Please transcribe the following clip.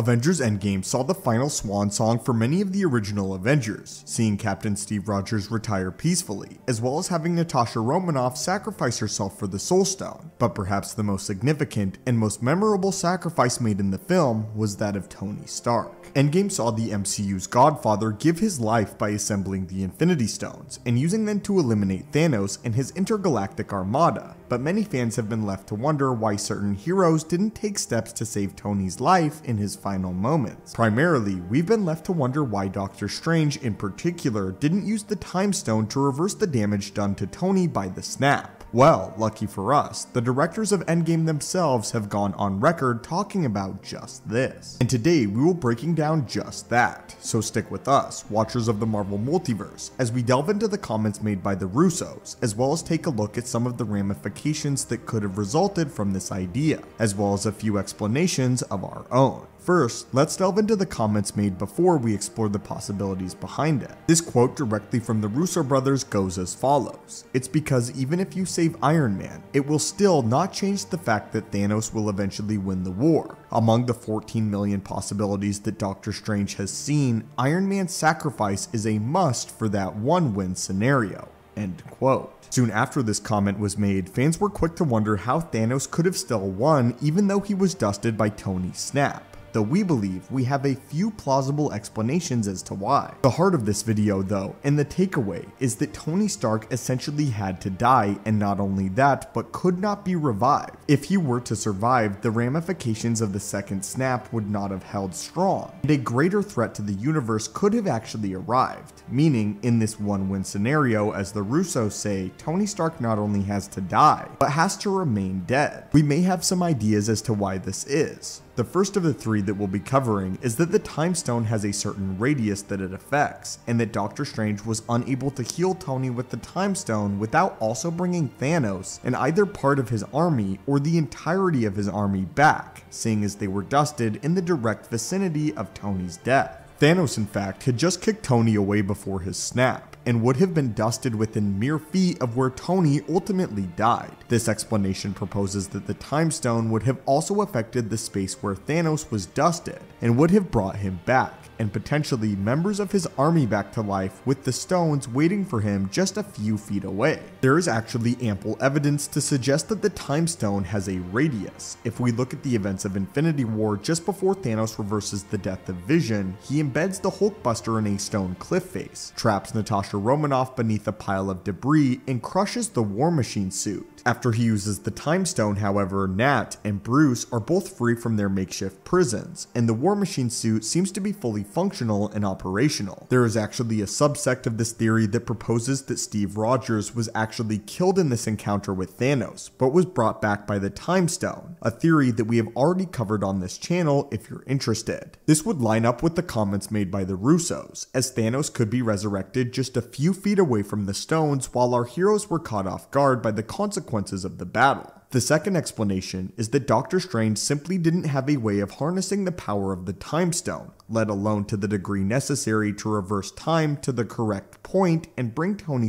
Avengers Endgame saw the final swan song for many of the original Avengers, seeing Captain Steve Rogers retire peacefully, as well as having Natasha Romanoff sacrifice herself for the Soul Stone. But perhaps the most significant and most memorable sacrifice made in the film was that of Tony Stark. Endgame saw the MCU's Godfather give his life by assembling the Infinity Stones and using them to eliminate Thanos and his intergalactic armada, but many fans have been left to wonder why certain heroes didn't take steps to save Tony's life in his final moments. Primarily, we've been left to wonder why Doctor Strange in particular didn't use the Time Stone to reverse the damage done to Tony by the snap. Well, lucky for us, the directors of Endgame themselves have gone on record talking about just this. And today we will be breaking down just that, so stick with us, watchers of the Marvel Multiverse, as we delve into the comments made by the Russos, as well as take a look at some of the ramifications that could have resulted from this idea, as well as a few explanations of our own. First, let's delve into the comments made before we explore the possibilities behind it. This quote directly from the Russo brothers goes as follows: "It's because even if you save Iron Man, it will still not change the fact that Thanos will eventually win the war. Among the 14 million possibilities that Doctor Strange has seen, Iron Man's sacrifice is a must for that one-win scenario." End quote. Soon after this comment was made, fans were quick to wonder how Thanos could have still won even though he was dusted by Tony's snap, though we believe we have a few plausible explanations as to why. The heart of this video though, and the takeaway, is that Tony Stark essentially had to die, and not only that, but could not be revived. If he were to survive, the ramifications of the second snap would not have held strong, and a greater threat to the universe could have actually arrived, meaning in this one-win scenario, as the Russos say, Tony Stark not only has to die, but has to remain dead. We may have some ideas as to why this is. The first of the three that we'll be covering is that the Time Stone has a certain radius that it affects, and that Doctor Strange was unable to heal Tony with the Time Stone without also bringing Thanos and either part of his army or the entirety of his army back, seeing as they were dusted in the direct vicinity of Tony's death. Thanos, in fact, had just kicked Tony away before his snap, and would have been dusted within mere feet of where Tony ultimately died. This explanation proposes that the Time Stone would have also affected the space where Thanos was dusted, and would have brought him back, and potentially members of his army back to life, with the stones waiting for him just a few feet away. There is actually ample evidence to suggest that the Time Stone has a radius. If we look at the events of Infinity War, just before Thanos reverses the death of Vision, he embeds the Hulkbuster in a stone cliff face, traps Natasha Romanoff beneath a pile of debris, and crushes the War Machine suit. After he uses the Time Stone, however, Nat and Bruce are both free from their makeshift prisons, and the War Machine suit seems to be fully functional and operational. There is actually a subsect of this theory that proposes that Steve Rogers was actually killed in this encounter with Thanos, but was brought back by the Time Stone, a theory that we have already covered on this channel if you're interested. This would line up with the comments made by the Russos, as Thanos could be resurrected just a few feet away from the stones while our heroes were caught off guard by the consequences of the battle. The second explanation is that Doctor Strange simply didn't have a way of harnessing the power of the Time Stone, let alone to the degree necessary to reverse time to the correct point and bring Tony